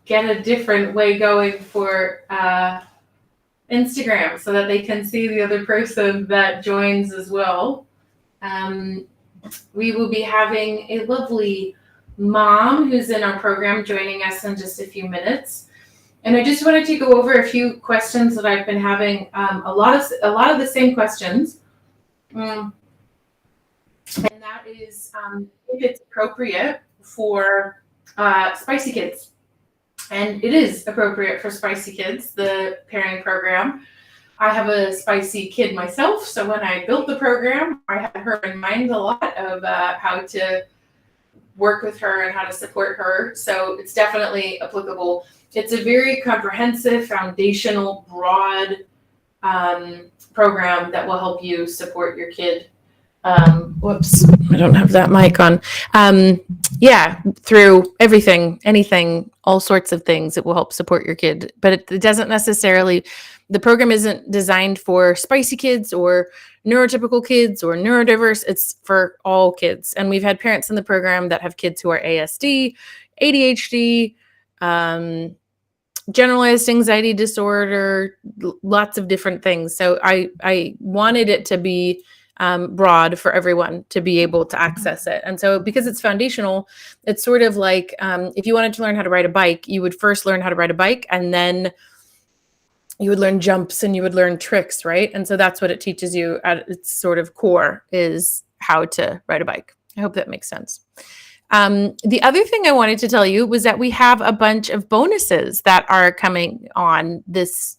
get a different way going for Instagram so that they can see the other person that joins as well. We will be having a lovely mom who's in our program joining us in just a few minutes. And I just wanted to go over a few questions that I've been having, a lot of the same questions. And that is if it's appropriate for spicy kids. And it is appropriate for spicy kids, the pairing program. I have a spicy kid myself, so when I built the program, I had her in mind a lot of how to work with her and how to support her. So it's definitely applicable. It's a very comprehensive, foundational, broad program that will help you support your kid. Whoops, I don't have that mic on. Yeah, through everything, anything, all sorts of things that will help support your kid. But it doesn't necessarily, the program isn't designed for spicy kids or neurotypical kids or neurodiverse. It's for all kids. And we've had parents in the program that have kids who are ASD, ADHD, generalized anxiety disorder, lots of different things. So I wanted it to be broad for everyone to be able to access it. And so because it's foundational, it's sort of like if you wanted to learn how to ride a bike, you would first learn how to ride a bike, and then you would learn jumps and you would learn tricks, right? And so that's what it teaches you at its sort of core, is how to ride a bike. I hope that makes sense. The other thing I wanted to tell you was that we have a bunch of bonuses that are coming on this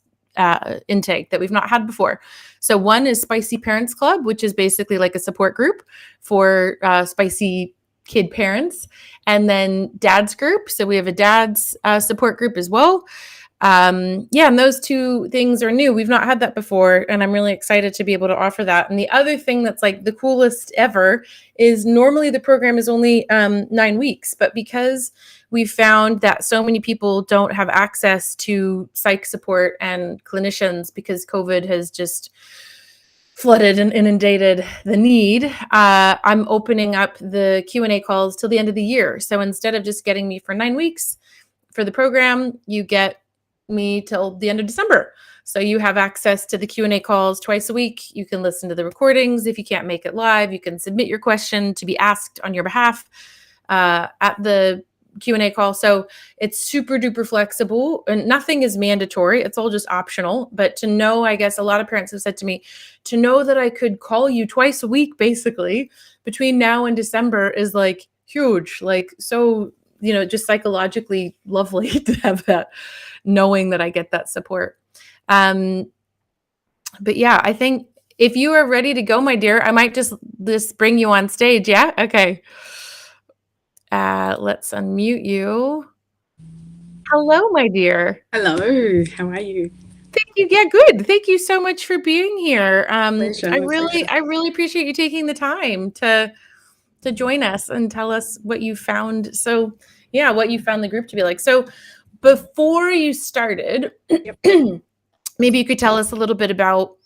intake that we've not had before. So one is Spicy Parents Club, which is basically like a support group for spicy kid parents. And then Dad's group. So we have a dad's support group as well. And those two things are new. We've not had that before, and I'm really excited to be able to offer that. And the other thing that's like the coolest ever is normally the program is only 9 weeks, but because we found that so many people don't have access to psych support and clinicians because COVID has just flooded and inundated the need, I'm opening up the Q&A calls till the end of the year. So instead of just getting me for 9 weeks for the program, you get me till the end of December. So you have access to the Q&A calls twice a week. You can listen to the recordings. If you can't make it live, you can submit your question to be asked on your behalf at the Q&A call. So it's super duper flexible and nothing is mandatory. It's all just optional. But to know, I guess a lot of parents have said to me, to know that I could call you twice a week, basically between now and December is like huge, like, so, just psychologically lovely to have that, knowing that I get that support. But yeah, I think if you are ready to go, my dear, I might just bring you on stage. Yeah. Okay. Let's unmute you. Hello, my dear. Hello. How are you? Thank you. Yeah, good. Thank you so much for being here. Pleasure. I really appreciate you taking the time to join us and tell us what you found. So yeah, what you found the group to be like. So before you started, maybe you could tell us a little bit about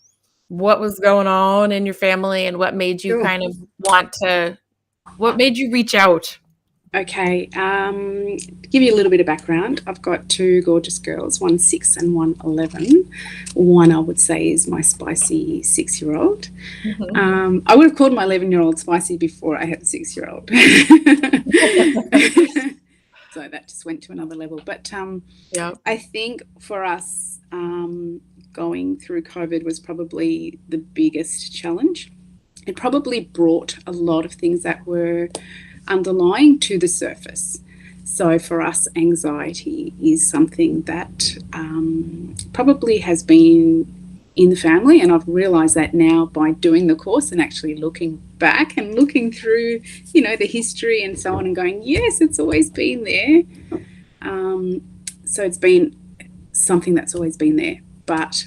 what was going on in your family and what made you kind of what made you reach out? Okay. To give you a little bit of background, I've got two gorgeous girls, one 6 and one 11. One, I would say, is my spicy 6-year-old. Mm-hmm. I would have called my 11-year-old spicy before I had the 6-year-old. So that just went to another level. But I think for us, going through COVID was probably the biggest challenge. It probably brought a lot of things that were underlying to the surface. So for us, anxiety is something that probably has been in the family, and I've realized that now by doing the course and actually looking back and looking through, the history and so on, and going, yes, it's always been there. So it's been something that's always been there, but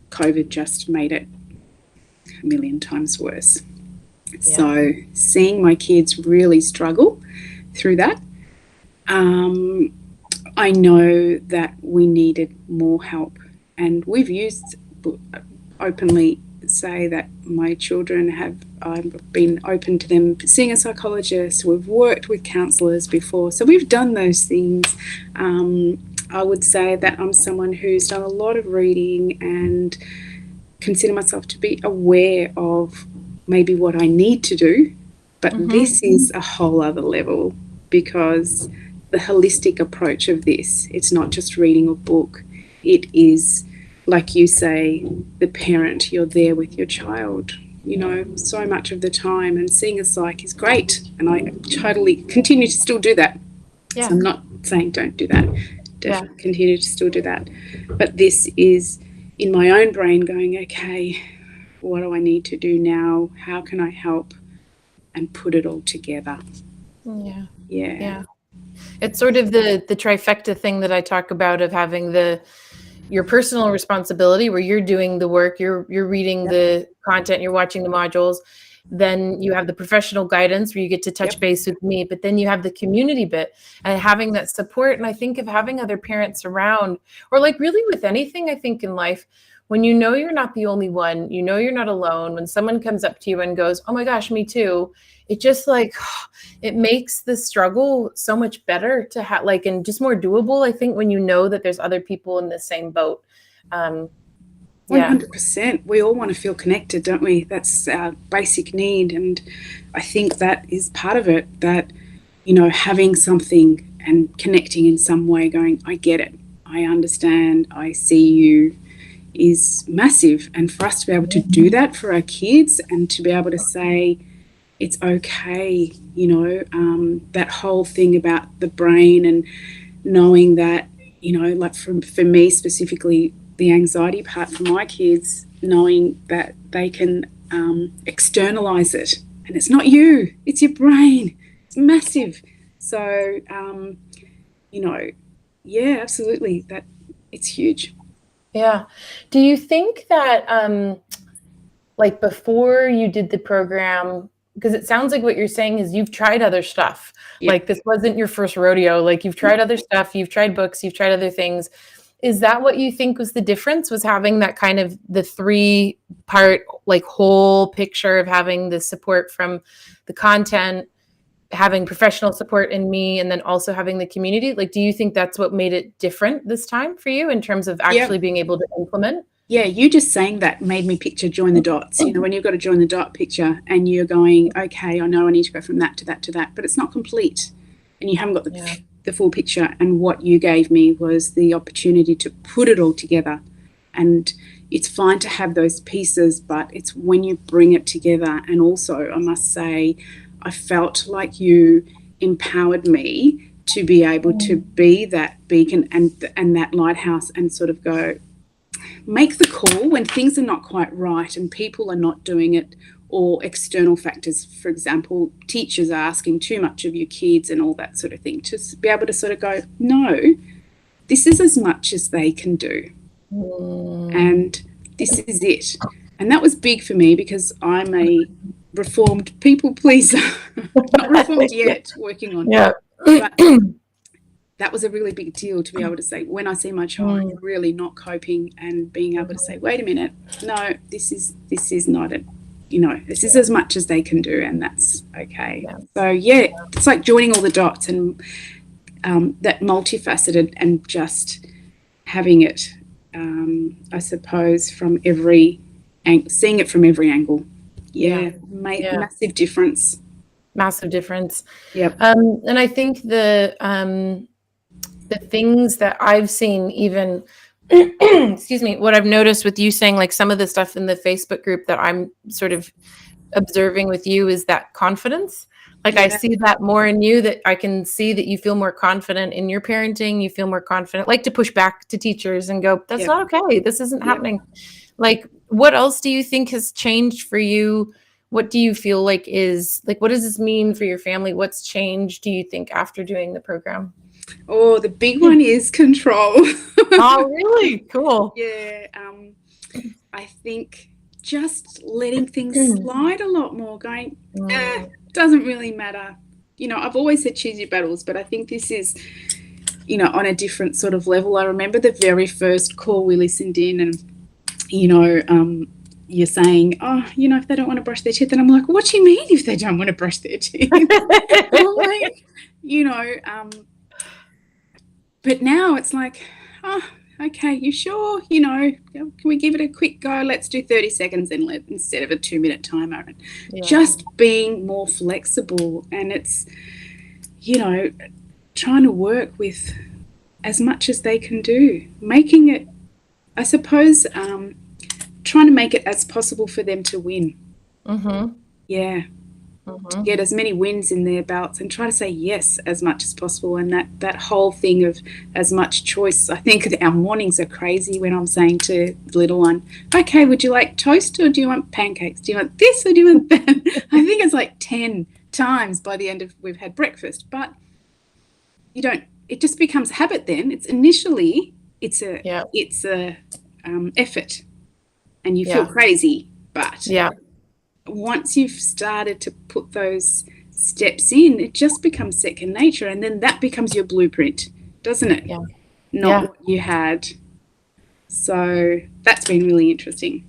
COVID just made it a million times worse. Yeah. So seeing my kids really struggle through that, I know that we needed more help, and we've used openly say that my children I've been open to them seeing a psychologist. We've worked with counsellors before, so we've done those things. I would say that I'm someone who's done a lot of reading and consider myself to be aware of maybe what I need to do, but this is a whole other level, because the holistic approach of this, it's not just reading a book, it is, like you say, the parent, you're there with your child, you know, so much of the time, and seeing a psych is great, and I totally continue to still do that. So I'm not saying don't do that, definitely continue to still do that, but this is in my own brain going, okay, what do I need to do now? How can I help? And put it all together. Yeah. It's sort of the trifecta thing that I talk about, of having your personal responsibility where you're doing the work, you're reading the content, you're watching the modules. Then you have the professional guidance where you get to touch base with me, but then you have the community bit and having that support. And I think of having other parents around, or like really with anything, I think in life, when you know you're not the only one, you know you're not alone, when someone comes up to you and goes, oh my gosh, me too, it just like, it makes the struggle so much better to have, like, and just more doable, I think, when you know that there's other people in the same boat. 100%. We all want to feel connected, don't we? That's our basic need. And I think that is part of it, that, you know, having something and connecting in some way, going, I get it, I understand, I see you, is massive. And for us to be able to do that for our kids and to be able to say, it's okay, you know, that whole thing about the brain and knowing that, you know, like for me specifically, the anxiety part for my kids, knowing that they can externalize it, and it's not you, it's your brain, it's massive. So, you know, yeah, absolutely, that it's huge. Yeah. Do you think that, like before you did the program, because it sounds like what you're saying is you've tried other stuff. Like this wasn't your first rodeo. Like you've tried other stuff, you've tried books, you've tried other things. Is that what you think was the difference, was having that kind of the 3-part like whole picture of having the support from the content, having professional support in me, and then also having the community? Like, do you think that's what made it different this time for you in terms of actually being able to implement? Yeah, you just saying that made me picture join the dots. You know, when you've got a join the dot picture and you're going, okay, I know I need to go from that to that to that, but it's not complete and you haven't got the full picture. And what you gave me was the opportunity to put it all together. And it's fine to have those pieces, but it's when you bring it together. And also, I must say, I felt like you empowered me to be able to be that beacon and that lighthouse, and sort of go, make the call when things are not quite right and people are not doing it, or external factors, for example, teachers are asking too much of your kids and all that sort of thing, to be able to sort of go, no, this is as much as they can do. And this is it. And that was big for me, because I'm a reformed people pleaser. Not reformed yet, working on it. But that was a really big deal, to be able to say, when I see my child really not coping, and being able to say, wait a minute, no, this is not it. You know, this is as much as they can do, and that's okay. So yeah, it's like joining all the dots, and that multifaceted, and just having it, I suppose, from seeing it from every angle. Massive difference. Massive difference. Yep. And I think the things that I've seen, even excuse me, what I've noticed with you saying, like some of the stuff in the Facebook group that I'm sort of observing with you, is that confidence. Like I see that more in you, that I can see that you feel more confident in your parenting. You feel more confident, like to push back to teachers and go, that's not okay. This isn't happening. Like, what else do you think has changed for you? What do you feel like is, like, what does this mean for your family? What's changed, do you think, after doing the program? Oh, the big one is control. Oh, really? Cool. Yeah. I think just letting things slide a lot more, going, doesn't really matter. You know, I've always said choose your battles, but I think this is, you know, on a different sort of level. I remember the very first call we listened in, and, you know, you're saying, oh, you know, if they don't want to brush their teeth, then I'm like, what do you mean if they don't want to brush their teeth? I'm like, you know, but now it's like, oh, okay, you sure? You know, can we give it a quick go? Let's do 30 seconds instead of a 2-minute timer. And just being more flexible. And it's, you know, trying to work with as much as they can do, making it, I suppose, trying to make it as possible for them to win. Yeah. To get as many wins in their belts and try to say yes as much as possible. And that whole thing of as much choice, I think our mornings are crazy when I'm saying to the little one, okay, would you like toast or do you want pancakes? Do you want this or do you want that? I think it's like 10 times by the end of we've had breakfast, but you don't, it just becomes habit then. It's initially, it's a effort and you feel crazy, but once you've started to put those steps in, it just becomes second nature, and then that becomes your blueprint, doesn't it? Not what you had. So that's been really interesting.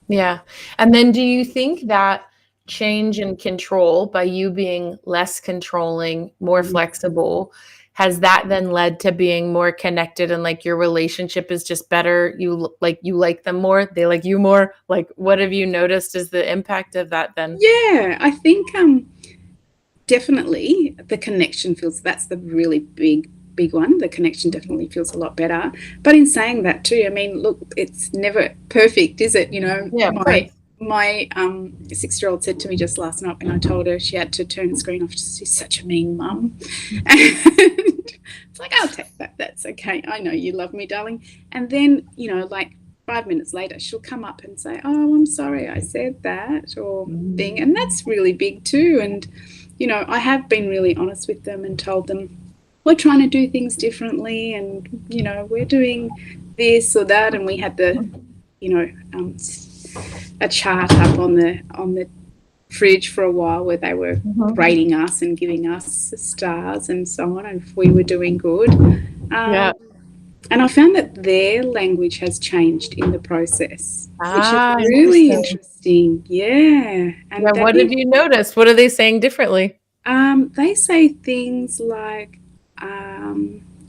Yeah. And then do you think that change in control by you being less controlling, more flexible, has that then led to being more connected and like your relationship is just better? You like them more, they like you more? Like, what have you noticed is the impact of that then? Yeah, I think definitely the connection that's the really big one. The connection definitely feels a lot better. But in saying that too, I mean, look, it's never perfect, is it? You know, my 6-year-old said to me just last night when I told her she had to turn the screen off, she's such a mean mum. And it's like, I'll take that. That's okay. I know you love me, darling. And then, you know, like 5 minutes later, she'll come up and say, oh, I'm sorry I said that or thing. And that's really big too. And, you know, I have been really honest with them and told them we're trying to do things differently and, you know, we're doing this or that. And we had the, you know, a chart up on the fridge for a while where they were rating us and giving us stars and so on, and if we were doing good. And I found that their language has changed in the process, which is really interesting. Yeah. And what have you noticed? What are they saying differently? They say things like,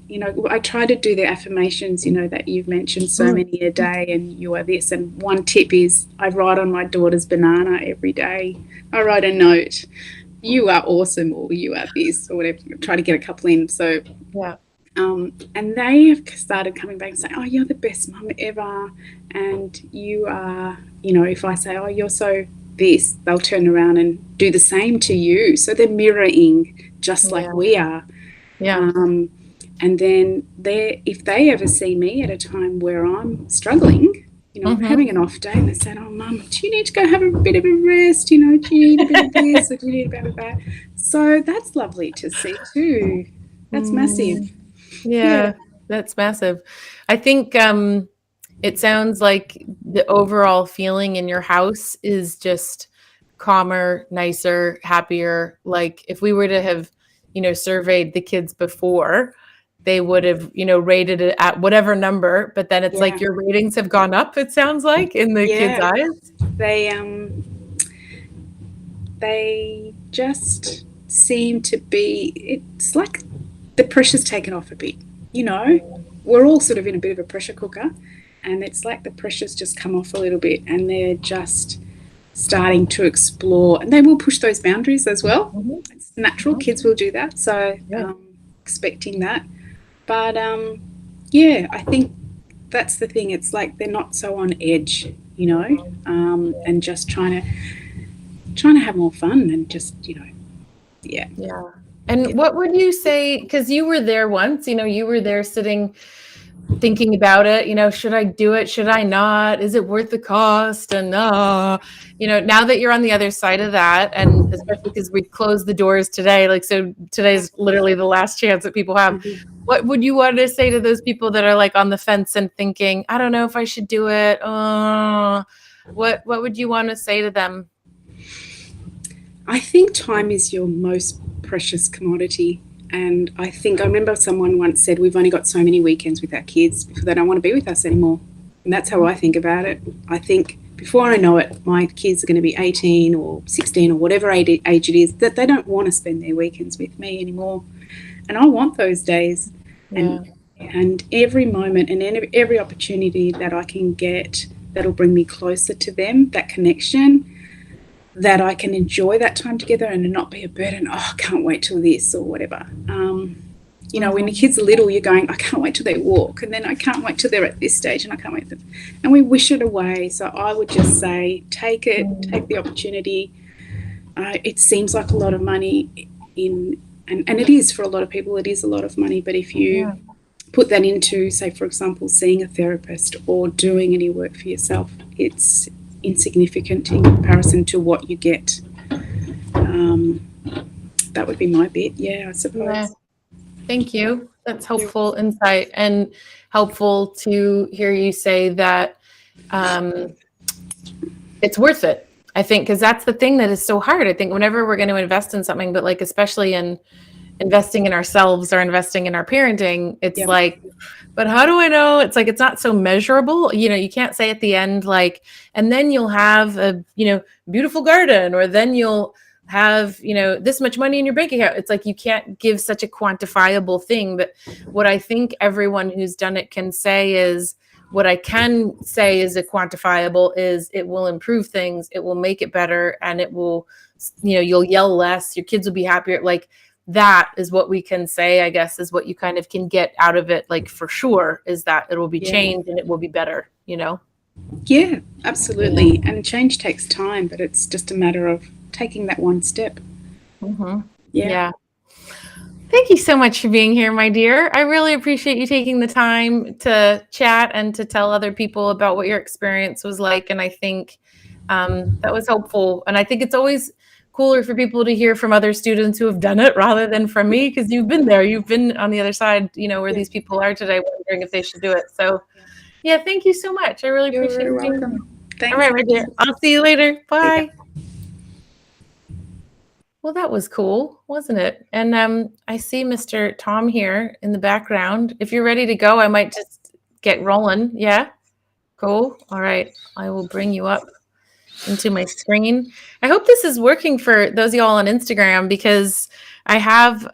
you know, I try to do the affirmations, you know, that you've mentioned, so many a day and you are this. And one tip is I write on my daughter's banana every day. I write a note, you are awesome, or you are this, or whatever. Try to get a couple in. So, and they have started coming back and saying, oh, you're the best mum ever. And you are, you know, if I say, oh, you're so this, they'll turn around and do the same to you. So they're mirroring just like we are. And then if they ever see me at a time where I'm struggling, you know, having an off day, and they say, oh, Mum, do you need to go have a bit of a rest? You know, do you need a bit of this or do you need a bit of that? So that's lovely to see too. That's massive. Yeah, that's massive. I think it sounds like the overall feeling in your house is just calmer, nicer, happier. Like if we were to have, you know, surveyed the kids before, they would have, you know, rated it at whatever number, but then it's like your ratings have gone up, it sounds like, in the kids' eyes. They just seem to be, it's like the pressure's taken off a bit, you know. We're all sort of in a bit of a pressure cooker, and it's like the pressure's just come off a little bit, and they're just starting to explore, and they will push those boundaries as well. It's natural, kids will do that, so expecting that. But I think that's the thing. It's like they're not so on edge, you know, and just trying to have more fun and just, you know, And what would you say, because you were there once, you know, you were there sitting thinking about it, you know, should I do it? Should I not? Is it worth the cost? And, you know, now that you're on the other side of that, and especially because we closed the doors today, like, so today's literally the last chance that people have. What would you want to say to those people that are like on the fence and thinking, I don't know if I should do it? What would you want to say to them? I think time is your most precious commodity. And I remember someone once said, we've only got so many weekends with our kids before they don't want to be with us anymore. And that's how I think about it. I think before I know it, my kids are going to be 18 or 16 or whatever age it is, that they don't want to spend their weekends with me anymore. And I want those days. And every moment and every opportunity that I can get that'll bring me closer to them, that connection, that I can enjoy that time together and not be a burden. Oh, I can't wait till this or whatever. You know, when the kids are little, you're going, I can't wait till they walk, and then I can't wait till they're at this stage, and I can't wait till, and we wish it away. So I would just say, take the opportunity. It seems like a lot of money and it is for a lot of people. It is a lot of money, but if you put that into, say, for example, seeing a therapist or doing any work for yourself, it's insignificant in comparison to what you get. That would be my bit, I suppose. Yeah. Thank you. That's helpful insight, and helpful to hear you say that it's worth it. I think, because that's the thing that is so hard. I think whenever we're going to invest in something, but like especially in investing in ourselves or investing in our parenting, it's like, but how do I know? It's like, it's not so measurable. You know, you can't say at the end, like, and then you'll have a, beautiful garden, or then you'll have, this much money in your bank account. It's like, you can't give such a quantifiable thing. But what I think everyone who's done it can say is, what I can say is a quantifiable is it will improve things. It will make it better. And it will, you'll yell less. Your kids will be happier. Like, that is what we can say, I guess, is what you kind of can get out of it. Like, for sure, is that it will be changed and it will be better, Yeah, absolutely. And change takes time, but it's just a matter of taking that one step. Yeah. Thank you so much for being here, my dear. I really appreciate you taking the time to chat and to tell other people about what your experience was like. And I think that was helpful. And I think it's always cooler for people to hear from other students who have done it rather than from me, because you've been there. You've been on the other side, where these people are today, wondering if they should do it. So, thank you so much. I really appreciate it. Welcome. Thanks. All right, my dear. I'll see you later. Bye. Well, that was cool, wasn't it? And I see Mr. Tom here in the background. If you're ready to go, I might just get rolling. Yeah? Cool. All right. I will bring you up into my screen. I hope this is working for those of y'all on Instagram, because I have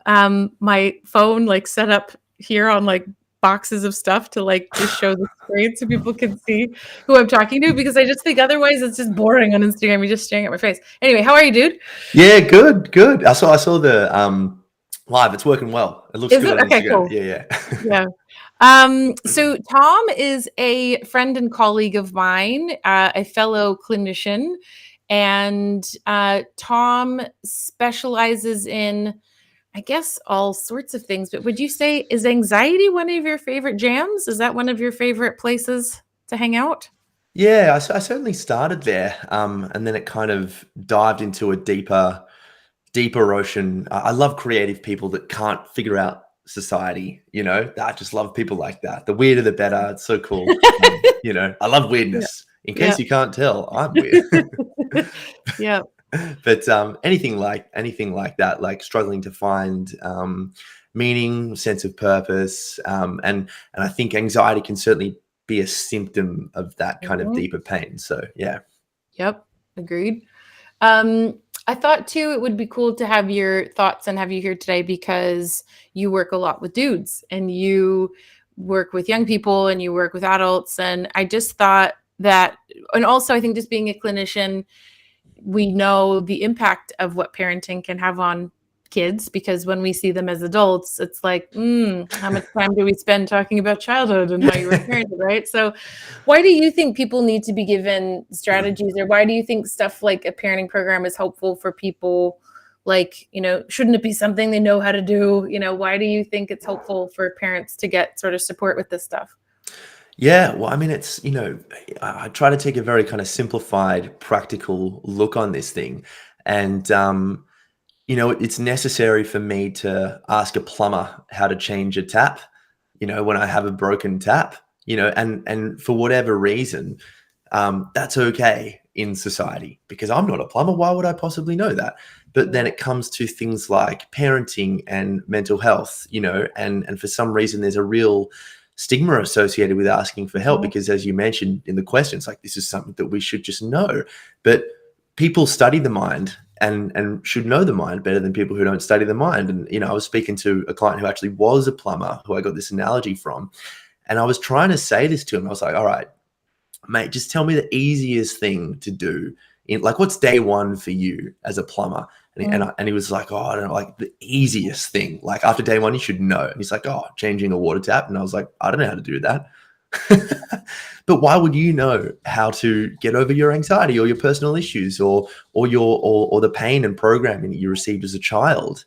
my phone like set up here on like boxes of stuff to like just show the screen so people can see who I'm talking to, because I just think otherwise it's just boring on Instagram. You're just staring at my face. Anyway, how are you, dude? Yeah, good. I saw the live. It's working well. It looks good on okay, Instagram. Cool. So Tom is a friend and colleague of mine, a fellow clinician, and Tom specializes in, I guess, all sorts of things. But would you say, is anxiety one of your favorite jams? Is that one of your favorite places to hang out? Yeah, I certainly started there, and then it kind of dived into a deeper ocean. I love creative people that can't figure out society. I just love people like that. The weirder, the better. It's so cool. I love weirdness. In case you can't tell, I'm weird. Yeah. But anything like that, like struggling to find meaning, sense of purpose, and I think anxiety can certainly be a symptom of that kind of deeper pain. So yeah. Yep. Agreed. I thought too, it would be cool to have your thoughts and have you here today, because you work a lot with dudes and you work with young people and you work with adults. And I just thought that, and also I think just being a clinician, we know the impact of what parenting can have on kids, because when we see them as adults, it's like, how much time do we spend talking about childhood and how you were parented, right? So why do you think people need to be given strategies, or why do you think stuff like a parenting program is helpful for people? Like, shouldn't it be something they know how to do? Why do you think it's helpful for parents to get sort of support with this stuff? Yeah, well, I mean, it's, I try to take a very kind of simplified, practical look on this thing. And, it's necessary for me to ask a plumber how to change a tap, when I have a broken tap, and for whatever reason, that's okay in society, because I'm not a plumber. Why would I possibly know that? But then it comes to things like parenting and mental health, and for some reason there's a real stigma associated with asking for help, because as you mentioned in the questions, like, this is something that we should just know. But people study the mind and should know the mind better than people who don't study the mind. And, you know, I was speaking to a client who actually was a plumber, who I got this analogy from, and I was trying to say this to him. I was like, all right, mate, just tell me the easiest thing to do. Like, what's day one for you as a plumber? And he was like, oh, I don't know, like, the easiest thing. Like, after day one, you should know. And he's like, oh, changing a water tap. And I was like, I don't know how to do that. But why would you know how to get over your anxiety or your personal issues or the pain and programming that you received as a child?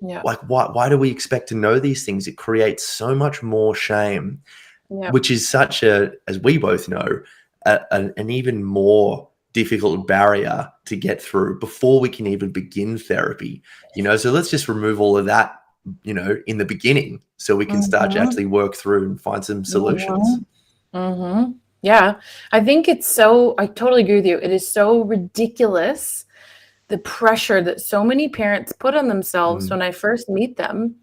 Yeah. Like, why do we expect to know these things? It creates so much more shame, which is such a, as we both know, an even more difficult barrier to get through before we can even begin therapy, you know? So let's just remove all of that, you know, in the beginning, so we can start to actually work through and find some solutions. Yeah. I think I totally agree with you. It is so ridiculous, the pressure that so many parents put on themselves when I first meet them,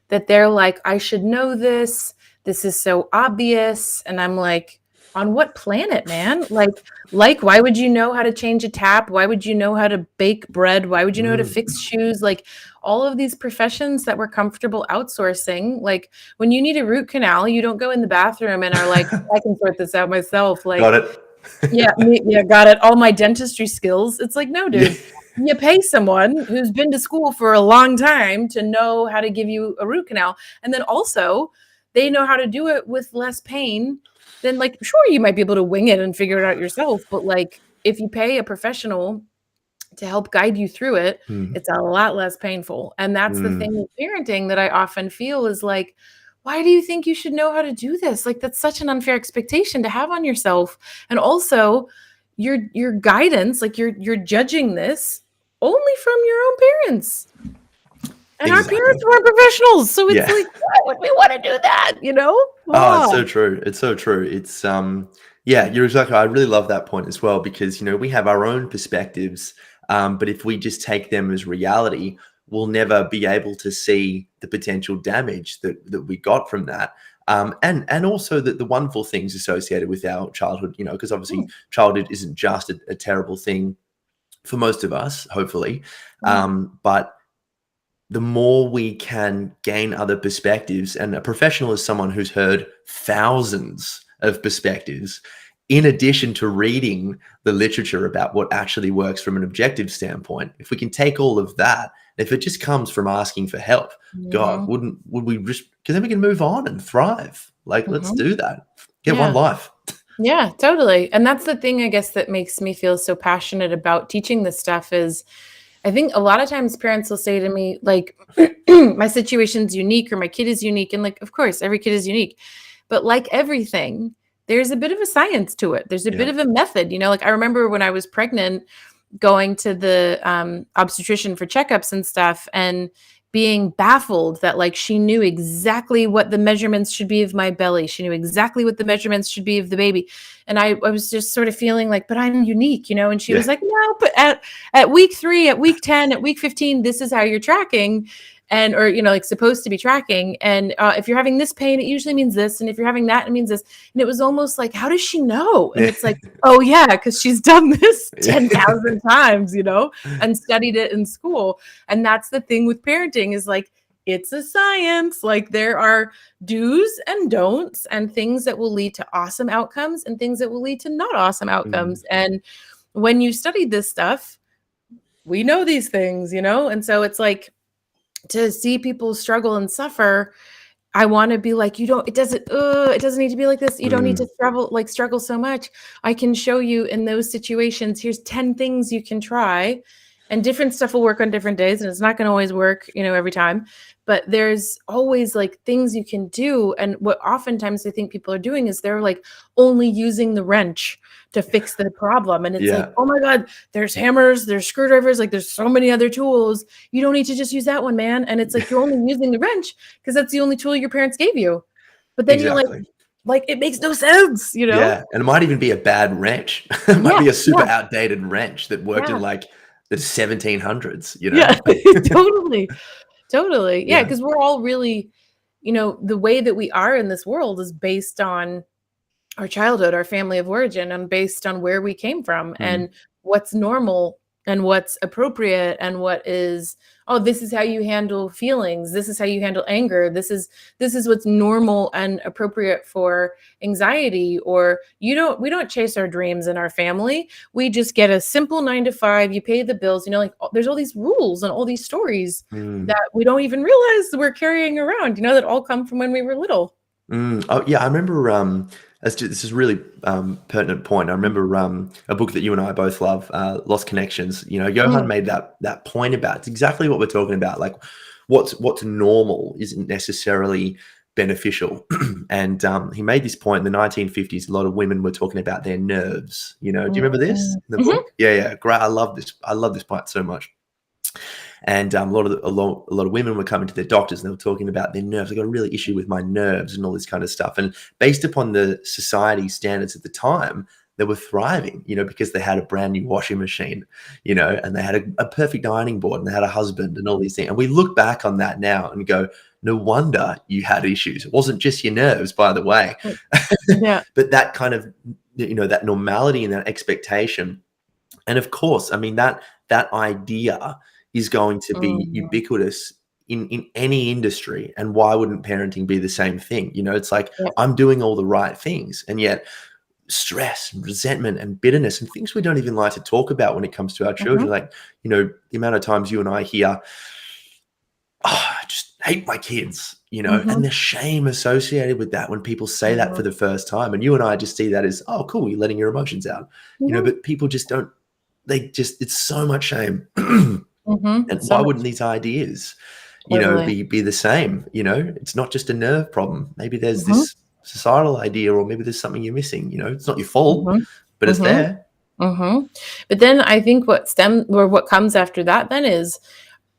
that they're like, I should know this. This is so obvious. And I'm like, on what planet, man? Like, why would you know how to change a tap? Why would you know how to bake bread? Why would you know how to fix shoes? Like, all of these professions that we're comfortable outsourcing. Like, when you need a root canal, you don't go in the bathroom and are like, I can sort this out myself. Like, Got it. yeah, got it. All my dentistry skills. It's like, no, dude. You pay someone who's been to school for a long time to know how to give you a root canal. And then also, they know how to do it with less pain. Then, like, sure, you might be able to wing it and figure it out yourself. But, like, if you pay a professional to help guide you through it, it's a lot less painful. And that's the thing with parenting that I often feel is like, why do you think you should know how to do this? Like, that's such an unfair expectation to have on yourself. And also, your guidance, like, you're judging this only from your own parents. And our parents weren't professionals. So it's like, why would we want to do that? You know? Oh, it's so true. It's so true. It's, you're exactly right. I really love that point as well, because, you know, we have our own perspectives. But if we just take them as reality, we'll never be able to see the potential damage that we got from that. And also the wonderful things associated with our childhood, you know, because obviously childhood isn't just a terrible thing for most of us, hopefully. But the more we can gain other perspectives, and a professional is someone who's heard thousands of perspectives, in addition to reading the literature about what actually works from an objective standpoint. If we can take all of that, if it just comes from asking for help, God, would we just, because then we can move on and thrive. Like, let's do that. Get one life. Yeah, totally. And that's the thing, I guess, that makes me feel so passionate about teaching this stuff is, I think a lot of times parents will say to me, like, my situation's unique or my kid is unique. And, like, of course, every kid is unique. But like everything, there's a bit of a science to it. There's a bit of a method. You know, like, I remember when I was pregnant going to the obstetrician for checkups and stuff and being baffled that, like, she knew exactly what the measurements should be of my belly. She knew exactly what the measurements should be of the baby. And I was just sort of feeling like, but I'm unique, you know? And she was like, no, but at week 3, at week 10, at week 15, this is how you're tracking. And, or, you know, like, supposed to be tracking. And if you're having this pain, it usually means this. And if you're having that, it means this. And it was almost like, how does she know? And it's like, oh yeah, because she's done this 10,000 times, you know, and studied it in school. And that's the thing with parenting is, like, it's a science. Like, there are do's and don'ts and things that will lead to awesome outcomes and things that will lead to not awesome outcomes. And when you study this stuff, we know these things, you know? And so it's like, to see people struggle and suffer, I want to be like, it doesn't need to be like this. You don't need to struggle so much. I can show you in those situations, here's 10 things you can try, and different stuff will work on different days. And it's not going to always work, you know, every time, but there's always, like, things you can do. And what oftentimes I think people are doing is they're, like, only using the wrench to fix the problem. And it's like, oh my God, there's hammers, there's screwdrivers, like, there's so many other tools. You don't need to just use that one, man. And it's like, you're only using the wrench because that's the only tool your parents gave you. But then you're like, it makes no sense, you know? Yeah. And it might even be a bad wrench. It might be a super outdated wrench that worked in, like, the 1700s, you know? Yeah, totally. Yeah. Because we're all really, the way that we are in this world is based on our childhood, our family of origin, and based on where we came from and what's normal and what's appropriate and what is, oh, this is how you handle feelings. This is how you handle anger. This is what's normal and appropriate for anxiety. Or we don't chase our dreams in our family. We just get a simple 9 to 5. You pay the bills, like there's all these rules and all these stories that we don't even realize we're carrying around, that all come from when we were little. Oh yeah, I remember. This is a really pertinent point. I remember a book that you and I both love, Lost Connections. Johan made that point about it's exactly what we're talking about. Like, what's normal isn't necessarily beneficial. And he made this point in the 1950s. A lot of women were talking about their nerves. Do you remember this in the book? Yeah, great. I love this part so much. And a lot of women were coming to their doctors and they were talking about their nerves. I got a really issue with my nerves and all this kind of stuff. And based upon the society standards at the time, they were thriving, because they had a brand new washing machine, and they had a perfect ironing board and they had a husband and all these things. And we look back on that now and go, no wonder you had issues. It wasn't just your nerves, by the way. Yeah. But that kind of, that normality and that expectation. And of course, I mean, that idea is going to be ubiquitous in any industry. And why wouldn't parenting be the same thing? It's like, I'm doing all the right things, and yet stress and resentment and bitterness and things we don't even like to talk about when it comes to our children. Like, the amount of times you and I hear, oh, I just hate my kids, and the shame associated with that when people say that for the first time. And you and I just see that as, oh, cool, you're letting your emotions out, but people just don't, it's so much shame. And why wouldn't these ideas, be the same? It's not just a nerve problem. Maybe there's this societal idea, or maybe there's something you're missing. It's not your fault, but it's there. But then I think what comes after that then is,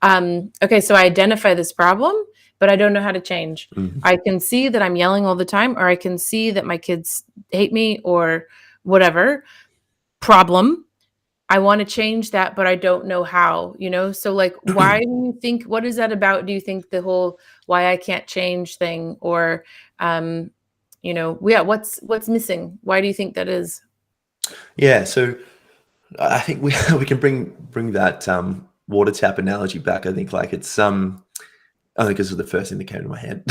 okay, so I identify this problem, but I don't know how to change. I can see that I'm yelling all the time, or I can see that my kids hate me, or whatever problem. I want to change that, but I don't know how, So like, why do you think, what is that about? Do you think the whole why I can't change thing, or, what's missing? Why do you think that is? Yeah. So I think we can bring that water tap analogy back. I think like it's I think this was the first thing that came to my head.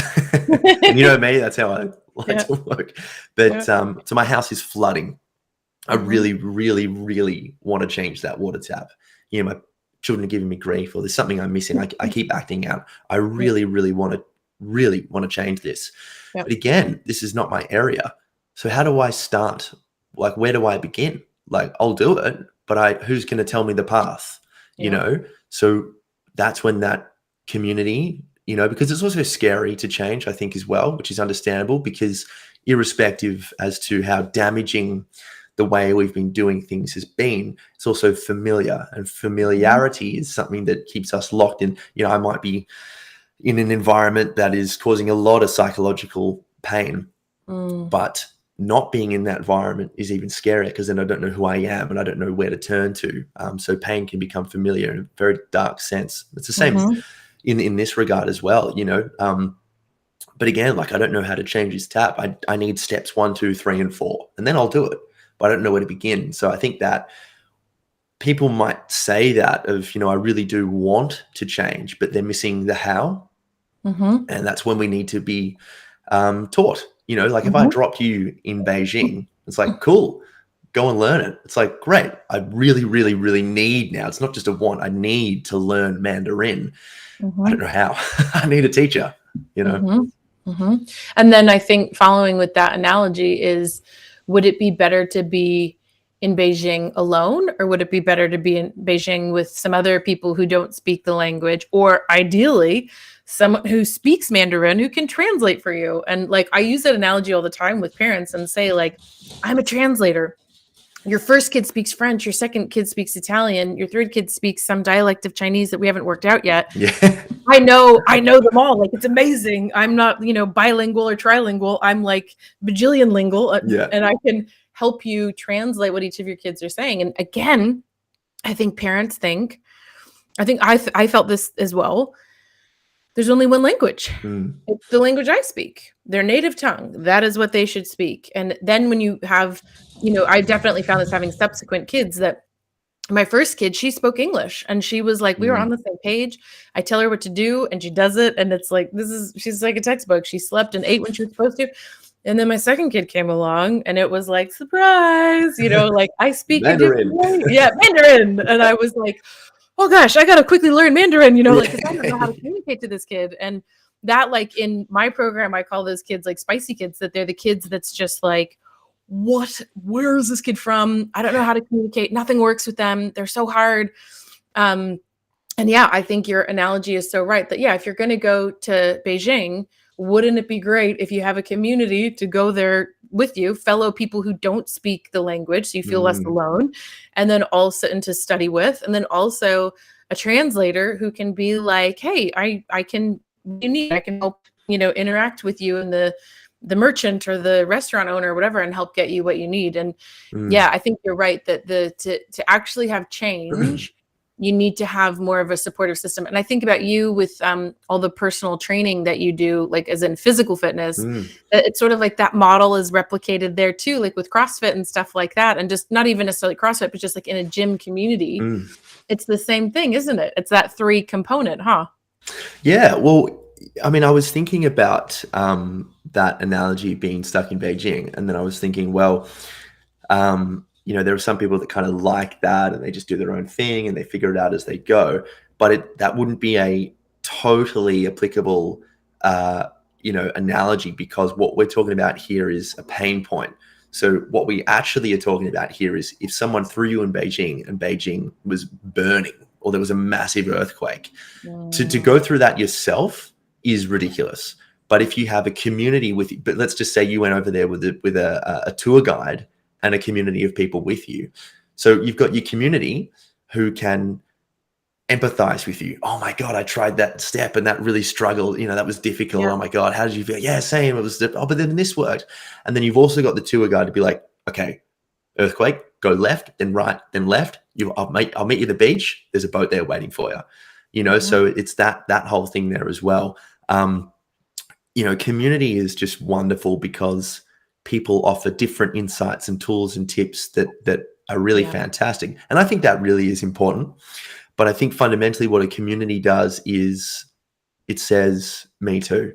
And me, that's how I like to work. But so my house is flooding. I really, really, really want to change that water tap. My children are giving me grief, or there's something I'm missing. I keep acting out. I really, really want to change this. But again, this is not my area. So how do I start? Like, where do I begin? Like, I'll do it, but who's going to tell me the path? So that's when that community, because it's also scary to change, I think, as well, which is understandable, because irrespective as to how damaging the way we've been doing things has been, it's also familiar, and familiarity is something that keeps us locked in. I might be in an environment that is causing a lot of psychological pain, but not being in that environment is even scarier, because then I don't know who I am and I don't know where to turn to. So pain can become familiar in a very dark sense. It's the same in this regard as well, but again, like, I don't know how to change this tap. I need steps 1, 2, 3, and 4, and then I'll do it. But I don't know where to begin. So I think that people might say that of, I really do want to change, but they're missing the how. And that's when we need to be taught, like if I drop you in Beijing, it's like, cool, go and learn it. It's like, great. I really, really, really need now. It's not just a want. I need to learn Mandarin. I don't know how. I need a teacher, And then I think following with that analogy is, would it be better to be in Beijing alone, or would it be better to be in Beijing with some other people who don't speak the language, or ideally someone who speaks Mandarin who can translate for you? And like, I use that analogy all the time with parents and say, like, I'm a translator. Your first kid speaks French, your second kid speaks Italian, your third kid speaks some dialect of Chinese that we haven't worked out yet. Yeah. I know them all. Like, it's amazing. I'm not, bilingual or trilingual. I'm like bajillion lingual, and I can help you translate what each of your kids are saying. And again, I think parents I felt this as well. there's only one language. Mm. It's the language I speak, their native tongue. That is what they should speak. And then when you have, I definitely found this having subsequent kids, that my first kid, she spoke English, and she was like, we were on the same page. I tell her what to do and she does it. And it's like, she's like a textbook. She slept and ate when she was supposed to. And then my second kid came along and it was like, surprise, like I speak Mandarin. Mandarin. And I was like, oh gosh, I got to quickly learn Mandarin, like, cause I don't know how to communicate to this kid. And that, like, in my program, I call those kids like spicy kids, that they're the kids that's just like, where is this kid from? I don't know how to communicate. Nothing works with them. They're so hard. And yeah, I think your analogy is so right that, if you're going to go to Beijing, wouldn't it be great if you have a community to go there with you, fellow people who don't speak the language, so you feel less alone, and then also and to study with, and then also a translator who can be like, hey, I can help, interact with you and the merchant or the restaurant owner or whatever, and help get you what you need. And I think you're right that to actually have change, you need to have more of a supportive system. And I think about you with all the personal training that you do, like as in physical fitness, it's sort of like that model is replicated there too, like with CrossFit and stuff like that. And just not even necessarily CrossFit, but just like in a gym community, it's the same thing, isn't it? It's that 3 component, huh? Yeah. Well, I mean, I was thinking about that analogy being stuck in Beijing. And then I was thinking, well, there are some people that kind of like that and they just do their own thing and they figure it out as they go. But that wouldn't be a totally applicable, analogy, because what we're talking about here is a pain point. So what we actually are talking about here is if someone threw you in Beijing and Beijing was burning or there was a massive earthquake, to go through that yourself is ridiculous. But if you have a community but let's just say you went over there with a tour guide and a community of people with you. So you've got your community who can empathize with you. Oh my God, I tried that step and that really struggled. That was difficult. Yeah. Oh my God, how did you feel? Yeah, same. It was, but then this worked. And then you've also got the tour guide to be like, okay, earthquake, go left, then right, then left. I'll meet you at the beach. There's a boat there waiting for you. So it's that whole thing there as well. Community is just wonderful because people offer different insights and tools and tips that are really fantastic. And I think that really is important. But I think fundamentally what a community does is it says, me too,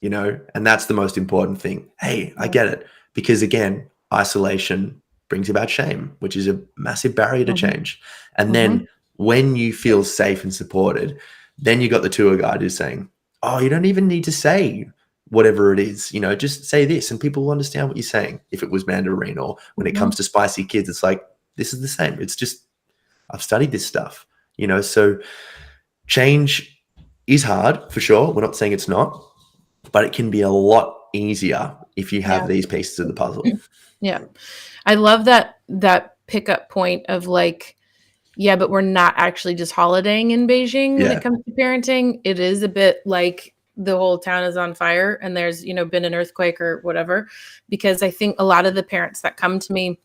and that's the most important thing. Hey, I get it. Because again, isolation brings about shame, which is a massive barrier to change. And then when you feel safe and supported, then you got the tour guide who's saying, oh, you don't even need to say whatever it is, just say this and people will understand what you're saying. If it was Mandarin, or when it comes to spicy kids, it's like, this is the same. It's just, I've studied this stuff, so change is hard for sure. We're not saying it's not, but it can be a lot easier if you have these pieces of the puzzle. Yeah. I love that pickup point of like, but we're not actually just holidaying in Beijing when it comes to parenting. It is a bit like the whole town is on fire and there's, been an earthquake or whatever, because I think a lot of the parents that come to me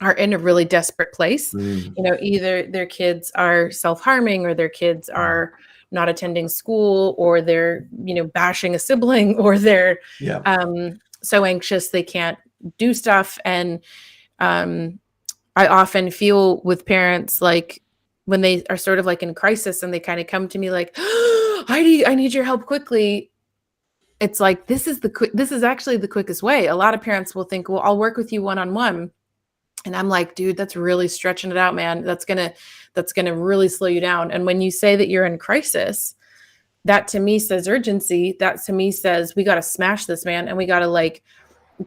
are in a really desperate place. Either their kids are self-harming or their kids are not attending school, or they're, bashing a sibling, or they're so anxious they can't do stuff. And I often feel with parents, like when they are sort of like in crisis and they kind of come to me like, Heidi, I need your help quickly. It's like, this is actually the quickest way. A lot of parents will think, well, I'll work with you one-on-one. And I'm like, dude, that's really stretching it out, man. That's going to really slow you down. And when you say that you're in crisis, that to me says urgency. That to me says, we got to smash this, man. And we got to like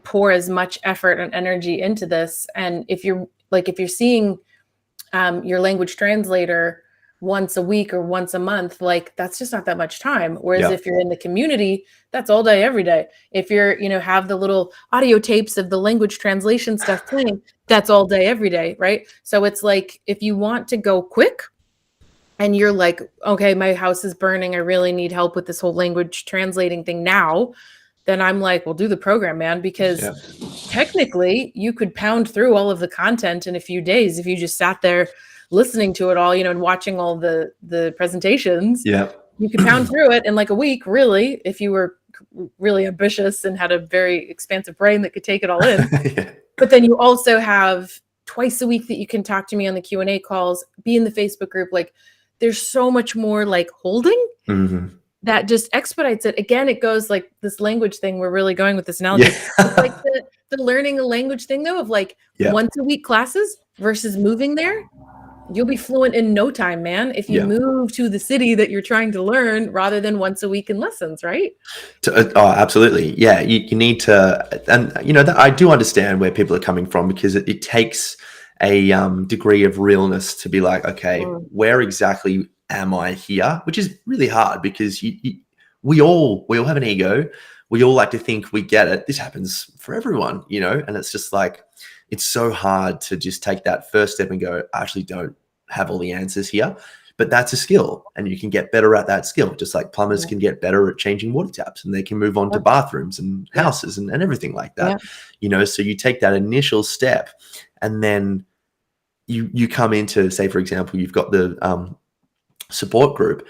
pour as much effort and energy into this. And if you're seeing your language translator once a week or once a month, like that's just not that much time. Whereas if you're in the community, that's all day, every day. If you're, have the little audio tapes of the language translation stuff playing, that's all day, every day. Right. So it's like, if you want to go quick and you're like, okay, my house is burning, I really need help with this whole language translating thing now, then I'm like, well, do the program, man, because technically you could pound through all of the content in a few days if you just sat there listening to it all, and watching all the presentations. you could pound through it in like a week, really, if you were really ambitious and had a very expansive brain that could take it all in. Yeah. But then you also have twice a week that you can talk to me on the Q&A calls, be in the Facebook group. Like there's so much more like holding that just expedites it. Again, it goes like this language thing. We're really going with this analogy. It's like the learning a language thing though, of like once a week classes versus moving there. You'll be fluent in no time, man, if you move to the city that you're trying to learn rather than once a week in lessons, right? Oh, absolutely. Yeah, you need to, and that I do understand where people are coming from, because it takes a degree of realness to be like, okay, where exactly am I here? Which is really hard, because we all have an ego. We all like to think we get it. This happens for everyone, and it's just like, it's so hard to just take that first step and go, I actually don't have all the answers here. But that's a skill, and you can get better at that skill, just like plumbers can get better at changing water taps, and they can move on to bathrooms and houses and everything like that. So you take that initial step, and then you come into, say, for example, you've got the support group,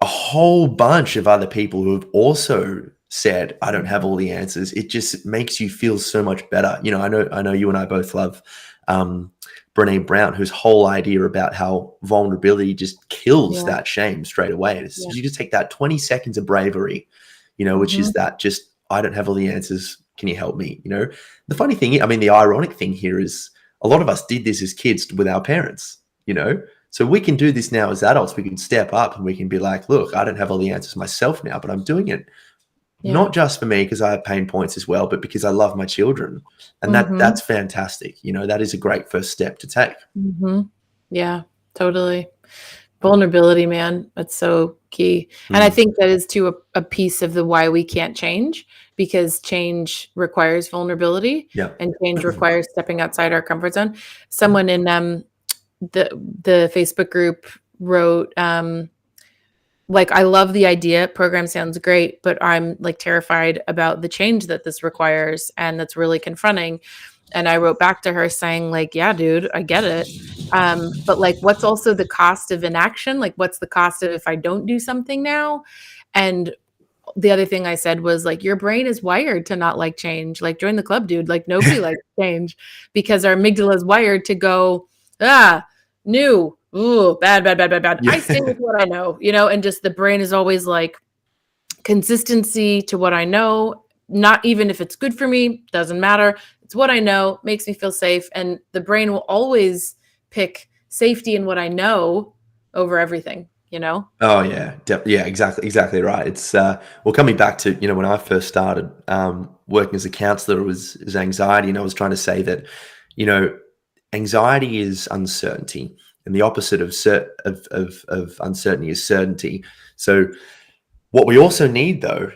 a whole bunch of other people who have also said, I don't have all the answers. It just makes you feel so much better. I know you and I both love Brené Brown, whose whole idea about how vulnerability just kills that shame straight away. You just take that 20 seconds of bravery, which is that just, I don't have all the answers. Can you help me? The funny thing, the ironic thing here is a lot of us did this as kids with our parents, so we can do this now as adults. We can step up and we can be like, look, I don't have all the answers myself now, but I'm doing it. Not just for me, because I have pain points as well, but because I love my children. And that's fantastic. That is a great first step to take. Yeah, totally. Vulnerability, man. That's so key. And I think that is too a piece of the why we can't change, because change requires vulnerability and change requires stepping outside our comfort zone. Someone in the Facebook group wrote, like, I love the idea. Program sounds great, but I'm like terrified about the change that this requires. And that's really confronting. And I wrote back to her saying, like, yeah, dude, I get it. But like, what's also the cost of inaction? Like, what's the cost of if I don't do something now? And the other thing I said was like, your brain is wired to not like change. Like, join the club, dude. Like, nobody likes change, because our amygdala is wired to go, new. Ooh, bad. I stay with what I know, and just the brain is always like consistency to what I know, not even if it's good for me, doesn't matter. It's what I know, makes me feel safe. And the brain will always pick safety in what I know over everything, Oh yeah. Yeah, exactly right. It's, coming back to, when I first started working as a counselor, it was anxiety. And I was trying to say that, anxiety is uncertainty. And the opposite of uncertainty is certainty. So what we also need, though,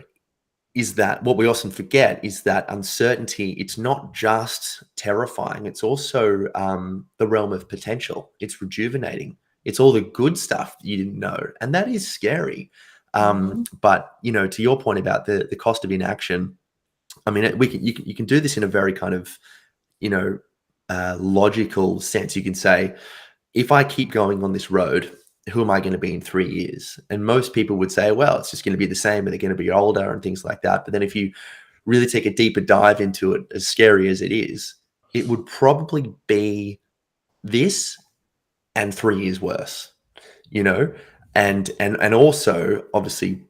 is that what we often forget is that uncertainty, it's not just terrifying. It's also the realm of potential. It's rejuvenating. It's all the good stuff you didn't know. And that is scary. But, to your point about the cost of inaction, you can do this in a very kind of, logical sense. You can say, if I keep going on this road, who am I going to be in 3 years? And most people would say, well, it's just going to be the same, and they're going to be older and things like that. But then if you really take a deeper dive into it, as scary as it is, it would probably be this and 3 years worse, and also obviously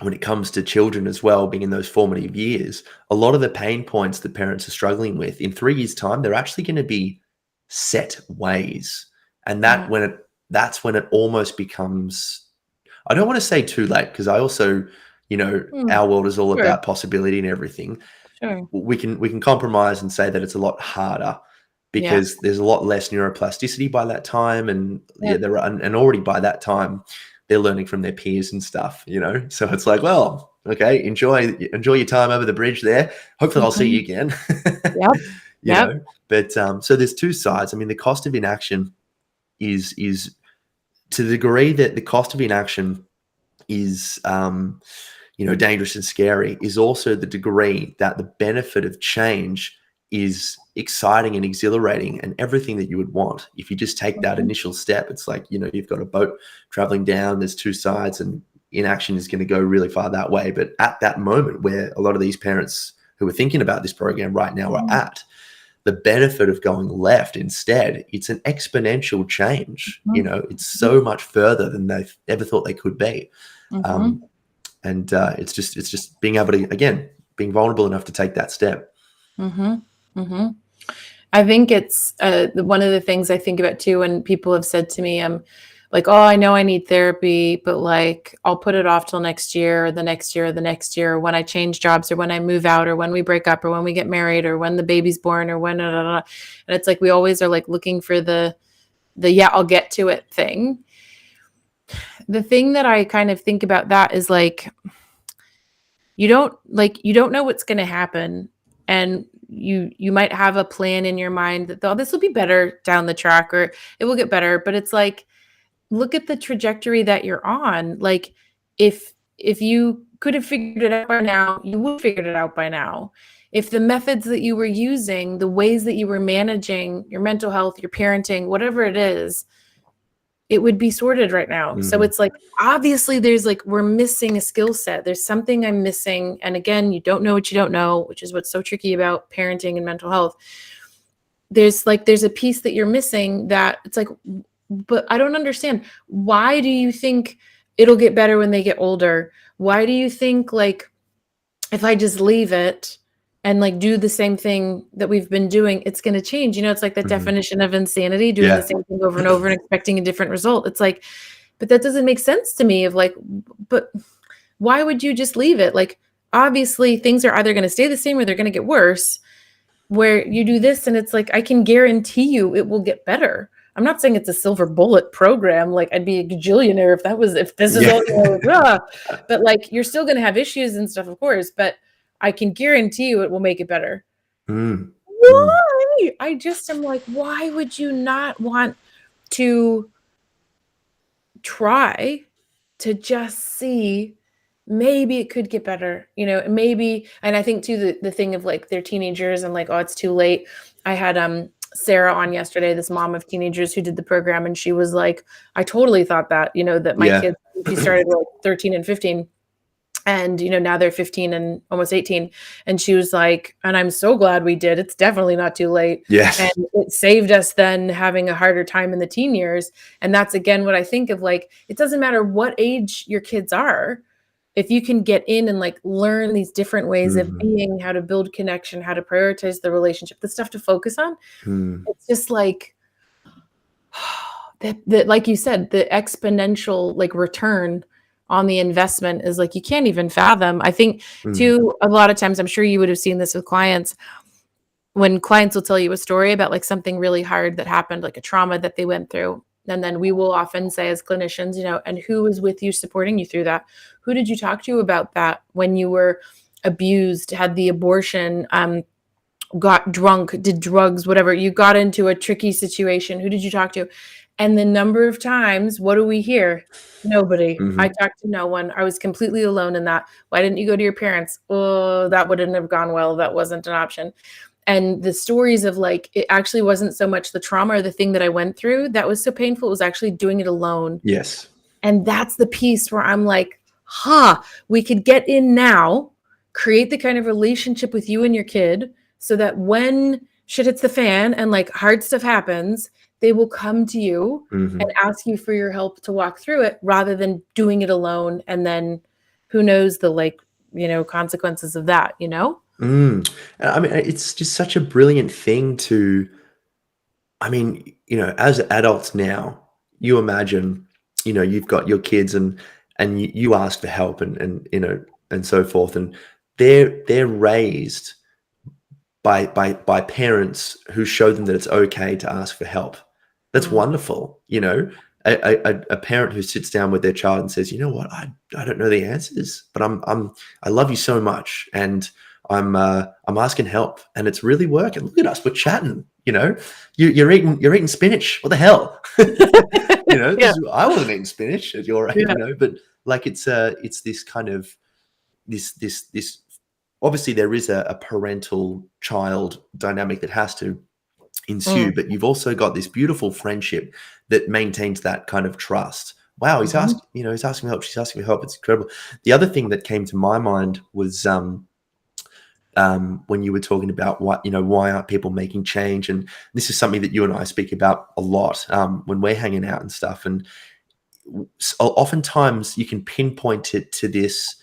when it comes to children as well, being in those formative years, a lot of the pain points that parents are struggling with in 3 years' time, they're actually going to be set ways. And that's when it almost becomes, I don't want to say too late, because I also, our world is all about possibility and everything. Sure. We can compromise and say that it's a lot harder, because there's a lot less neuroplasticity by that time, and and already by that time they're learning from their peers and stuff, So it's like, well, okay, enjoy your time over the bridge there. Hopefully I'll see you again. But so there's two sides. The cost of inaction is to the degree that the cost of inaction is dangerous and scary, is also the degree that the benefit of change is exciting and exhilarating and everything that you would want. If you just take that initial step, it's like, you've got a boat traveling down, there's two sides, and Inaction is going to go really far that way. But at that moment where a lot of these parents who are thinking about this program right now are at, the benefit of going left instead, it's an exponential change. It's so much further than they ever thought they could be. And it's just being able to, again, being vulnerable enough to take that step. I think it's one of the things I think about too, when people have said to me, like, oh, I know I need therapy, but like, I'll put it off till next year or the next year or the next year, or when I change jobs or when I move out or when we break up or when we get married or when the baby's born or when, and it's like, we always are like looking for the yeah, I'll get to it thing. The thing that I kind of think about that is like, you don't know what's going to happen. And you might have a plan in your mind that, oh, this will be better down the track, or it will get better. But it's like, look at the trajectory that you're on. Like, if you could have figured it out by now, you would have figured it out by now. If the methods that you were using, the ways that you were managing your mental health, your parenting, whatever it is, it would be sorted right now. So it's like, obviously there's like, we're missing a skill set. There's something I'm missing. And again, you don't know what you don't know, which is what's so tricky about parenting and mental health. There's a piece that you're missing that it's like, but I don't understand. Why do you think it'll get better when they get older? Why do you think like, if I just leave it and like do the same thing that we've been doing, it's going to change? It's like the definition of insanity, doing the same thing over and over and expecting a different result. It's like, but that doesn't make sense to me, of like, but why would you just leave it? Like, obviously things are either going to stay the same or they're going to get worse, where you do this and it's like, I can guarantee you it will get better. I'm not saying it's a silver bullet program. Like, I'd be a gajillionaire if this is all, but like, you're still going to have issues and stuff, of course, but I can guarantee you it will make it better. Why? I just am like, why would you not want to try to just see maybe it could get better, maybe. And I think too, the thing of like, they're teenagers and like, oh, it's too late. I had Sarah on yesterday, this mom of teenagers who did the program, and she was like, I totally thought that, that my kids, she started like 13 and 15. And, now they're 15 and almost 18. And she was like, and I'm so glad we did. It's definitely not too late. Yes. And it saved us then having a harder time in the teen years. And that's, again, what I think of, like, it doesn't matter what age your kids are. If you can get in and like learn these different ways of being, how to build connection, how to prioritize the relationship, the stuff to focus on, it's just like, that, like you said, the exponential like return on the investment is like, you can't even fathom. I think too, a lot of times, I'm sure you would have seen this with clients, when clients will tell you a story about like something really hard that happened, like a trauma that they went through. And then we will often say as clinicians, and who was with you, supporting you through that? Who did you talk to about that when you were abused, had the abortion, got drunk, did drugs, whatever, you got into a tricky situation? Who did you talk to? And the number of times, what do we hear? Nobody. I talked to no one. I was completely alone in that. Why didn't you go to your parents? Oh, that wouldn't have gone well. That wasn't an option. And the stories of like, it actually wasn't so much the trauma or the thing that I went through that was so painful. It was actually doing it alone. Yes. And that's the piece where I'm like, we could get in now, create the kind of relationship with you and your kid so that when shit hits the fan and like hard stuff happens, they will come to you and ask you for your help to walk through it, rather than doing it alone. And then who knows the like, consequences of that, I mean, it's just such a brilliant thing to, as adults now, you imagine, you've got your kids and you ask for help and so forth. And they're raised by parents who show them that it's okay to ask for help. That's wonderful. A parent who sits down with their child and says, you know what, I don't know the answers, but I love you so much, and I'm asking help, and it's really working. Look at us, we're chatting. You're eating spinach. What the hell? I wasn't eating spinach at your age, but like it's this kind of this obviously there is a parental child dynamic that has to ensue, but you've also got this beautiful friendship that maintains that kind of trust. Wow, he's asking, he's asking for help. She's asking for help. It's incredible. The other thing that came to my mind was when you were talking about why aren't people making change? And this is something that you and I speak about a lot when we're hanging out and stuff. And oftentimes you can pinpoint it to this,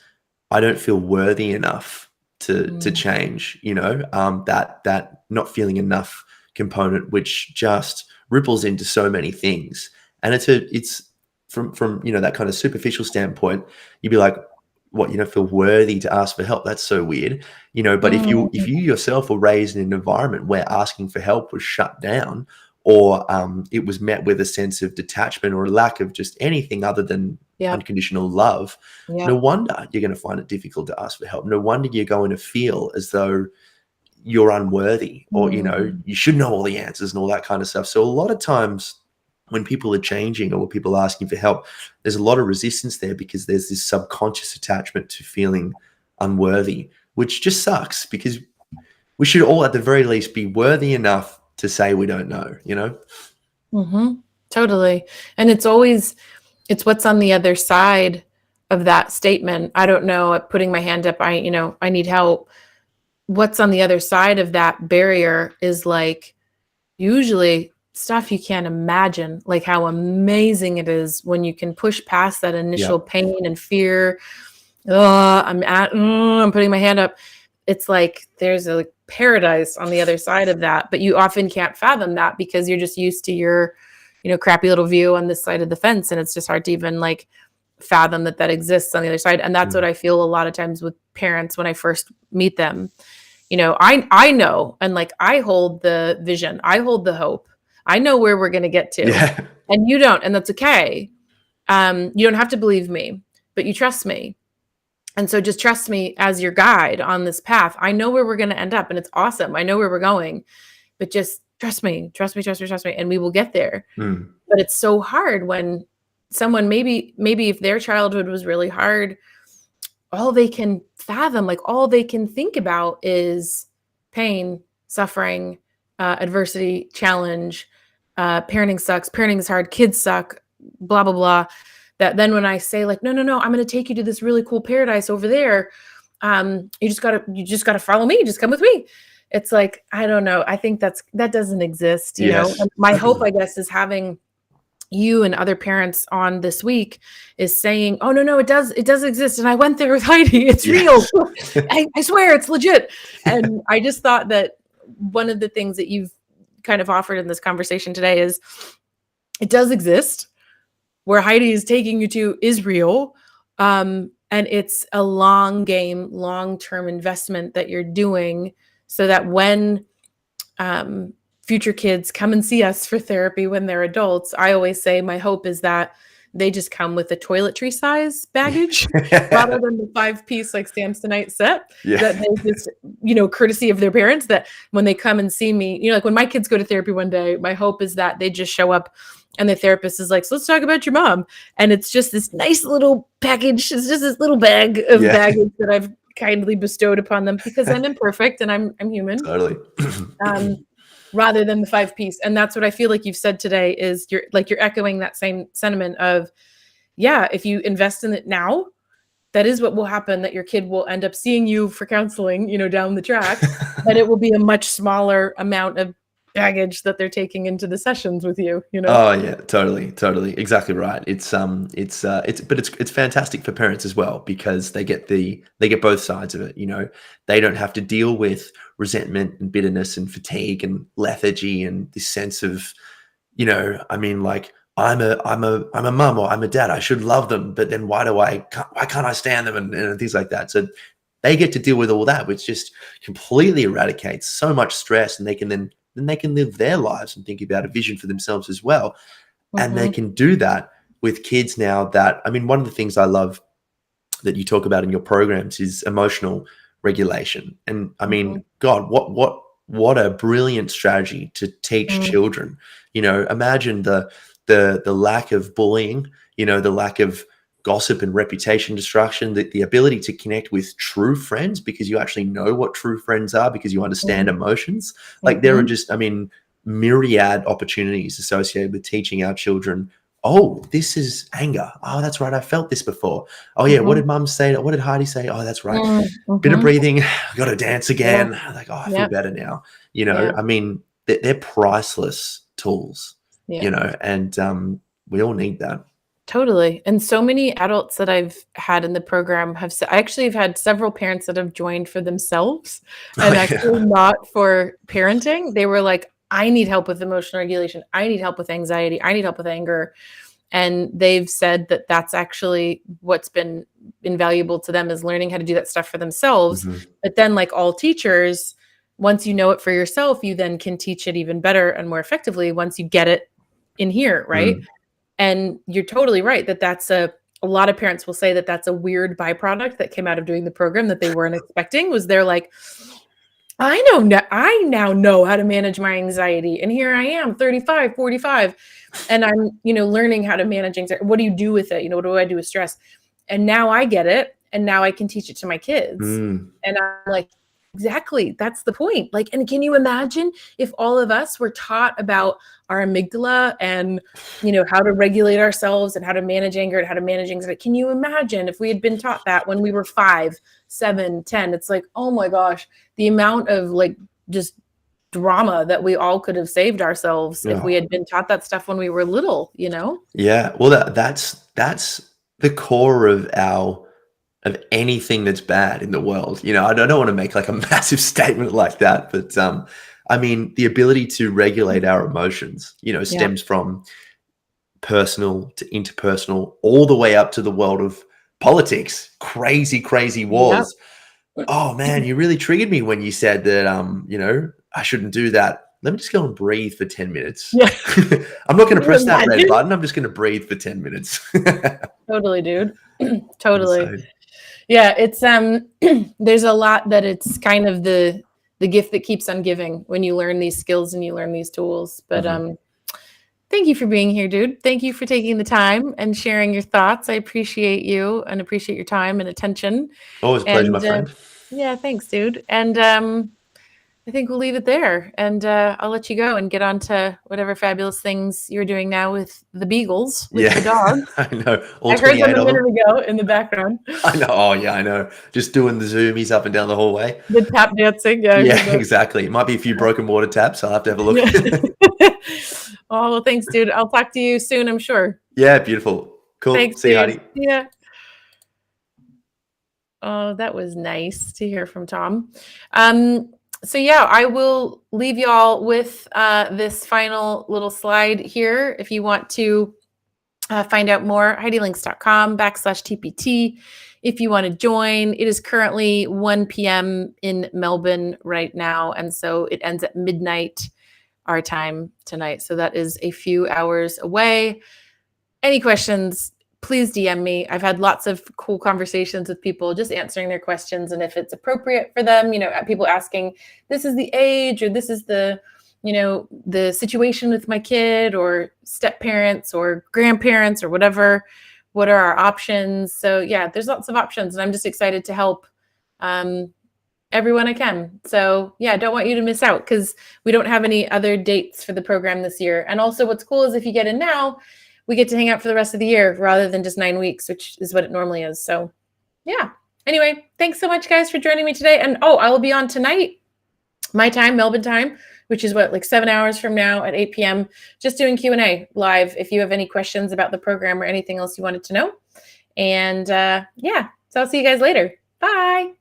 I don't feel worthy enough to change, that not feeling enough component, which just ripples into so many things. And it's from that kind of superficial standpoint, you'd be like, what, you don't feel worthy to ask for help? That's so weird, but if you yourself were raised in an environment where asking for help was shut down, or it was met with a sense of detachment or a lack of just anything other than unconditional love, no wonder you're going to find it difficult to ask for help. No wonder you're going to feel as though you're unworthy, or you should know all the answers and all that kind of stuff. So a lot of times when people are changing or when people are asking for help, there's a lot of resistance there because there's this subconscious attachment to feeling unworthy, which just sucks, because we should all at the very least be worthy enough to say we don't know, Totally. And it's what's on the other side of that statement. I don't know, putting my hand up, I need help. What's on the other side of that barrier is like usually stuff you can't imagine, like how amazing it is when you can push past that initial pain and fear. I'm putting my hand up. It's like there's a paradise on the other side of that, but you often can't fathom that because you're just used to your, crappy little view on this side of the fence. And it's just hard to even like fathom that exists on the other side. And that's what I feel a lot of times with parents when I first meet them. I know, and like I hold the vision, I hold the hope. I know where we're going to get to, and you don't, and that's okay. You don't have to believe me, but you trust me. And so just trust me as your guide on this path. I know where we're going to end up, and it's awesome. I know where we're going, but just trust me, and we will get there. But it's so hard when someone, maybe if their childhood was really hard, all they can fathom, like all they can think about is pain, suffering, adversity, challenge, parenting sucks, parenting is hard, kids suck, blah, blah, blah. That then when I say like, no, I'm going to take you to this really cool paradise over there. You just gotta follow me. Just come with me. It's like, I don't know. I think that doesn't exist. You know, and my hope, I guess, is having you and other parents on this week is saying, oh, no, it does exist. And I went there with Heidi. It's real. I swear it's legit. And I just thought that one of the things that you've kind of offered in this conversation today is it does exist. Where Heidi is taking you to is real. And it's a long game, long-term investment that you're doing so that when future kids come and see us for therapy when they're adults, I always say my hope is that they just come with a toiletry size baggage rather than the 5-piece like Samsonite set. That they just, courtesy of their parents, that when they come and see me, like when my kids go to therapy one day, my hope is that they just show up and the therapist is like, so let's talk about your mom. And it's just this nice little package. It's just this little bag of baggage that I've kindly bestowed upon them because I'm imperfect and I'm human. Totally. Rather than the 5-piece. And that's what I feel like you've said today is you're echoing that same sentiment of, if you invest in it now, that is what will happen, that your kid will end up seeing you for counseling, down the track, and it will be a much smaller amount of baggage that they're taking into the sessions with you, Oh yeah, totally. Exactly right. It's fantastic for parents as well because they get both sides of it. They don't have to deal with resentment and bitterness and fatigue and lethargy and this sense of, like I'm a mum or I'm a dad. I should love them, but then why can't I stand them and things like that. So they get to deal with all that, which just completely eradicates so much stress, and they can live their lives and think about a vision for themselves as well. And they can do that with kids now one of the things I love that you talk about in your programs is emotional regulation. And God, what a brilliant strategy to teach children. Imagine the lack of bullying, the lack of gossip and reputation destruction, the ability to connect with true friends because you actually know what true friends are because you understand emotions. Like there are just, I mean, myriad opportunities associated with teaching our children, oh, this is anger. Oh, that's right. I felt this before. Oh yeah. What did mum say? What did Heidi say? Oh, that's right. Bit of breathing. Got to dance again. Like, oh, I feel better now. You know, I mean, they're priceless tools, you know, and we all need that. Totally. And so many adults that I've had in the program have I actually have had several parents that have joined for themselves and actually not for parenting. They were like, I need help with emotional regulation. I need help with anxiety. I need help with anger. And they've said that that's actually what's been invaluable to them, is learning how to do that stuff for themselves. But then, like all teachers, once you know it for yourself, you then can teach it even better and more effectively once you get it in here, right? And you're totally right that that's a lot of parents will say that that's a weird byproduct that came out of doing the program that they weren't expecting. Was they're like, I now know how to manage my anxiety. And here I am, 35, 45, and I'm, learning how to manage anxiety. What do you do with it? What do I do with stress? And now I get it. And now I can teach it to my kids. And I'm like, exactly. That's the point. Like, and can you imagine if all of us were taught about our amygdala and, how to regulate ourselves and how to manage anger and how to manage anxiety? Can you imagine if we had been taught that when we were 5, 7, 10? It's like, oh my gosh, the amount of like just drama that we all could have saved ourselves if we had been taught that stuff when we were little, Yeah. Well, that's the core of anything that's bad in the world. I don't want to make like a massive statement like that, but I mean, the ability to regulate our emotions, stems from personal to interpersonal, all the way up to the world of politics, crazy wars. Oh man, you really triggered me when you said that, I shouldn't do that. Let me just go and breathe for 10 minutes. I'm not going to press that red button. I'm just going to breathe for 10 minutes. Totally, dude. Totally. Yeah, it's there's a lot that it's kind of the gift that keeps on giving when you learn these skills and you learn these tools. But thank you for being here, dude. Thank you for taking the time and sharing your thoughts. I appreciate you and appreciate your time and attention. Always a pleasure, my friend. Yeah, thanks, dude. And I think we'll leave it there, and I'll let you go and get on to whatever fabulous things you're doing now with the beagles, with the dogs. I know. I heard them a minute ago in the background. I know. Oh, yeah, I know. Just doing the zoomies up and down the hallway. The tap dancing. Yeah, exactly. It might be a few broken water taps. I'll have to have a look. Oh, well, thanks, dude. I'll talk to you soon, I'm sure. Yeah, beautiful. Cool. Thanks, See you, Heidi. Yeah. Oh, that was nice to hear from Tom. So yeah, I will leave y'all with this final little slide here. If you want to find out more, HeidiLinks.com/TPT. If you want to join, it is currently 1 p.m. in Melbourne right now. And so it ends at midnight our time tonight. So that is a few hours away. Any questions, please DM me. I've had lots of cool conversations with people, just answering their questions. And if it's appropriate for them, people asking, this is the age, or this is the, the situation with my kid, or step parents or grandparents or whatever, what are our options? So yeah, there's lots of options, and I'm just excited to help everyone I can. So yeah, don't want you to miss out, because we don't have any other dates for the program this year. And also what's cool is if you get in now, we get to hang out for the rest of the year rather than just 9 weeks, which is what it normally is. So yeah. Anyway, thanks so much, guys, for joining me today. And I will be on tonight, my time, Melbourne time, which is like 7 hours from now at 8 p.m., just doing Q&A live if you have any questions about the program or anything else you wanted to know. And yeah, so I'll see you guys later. Bye.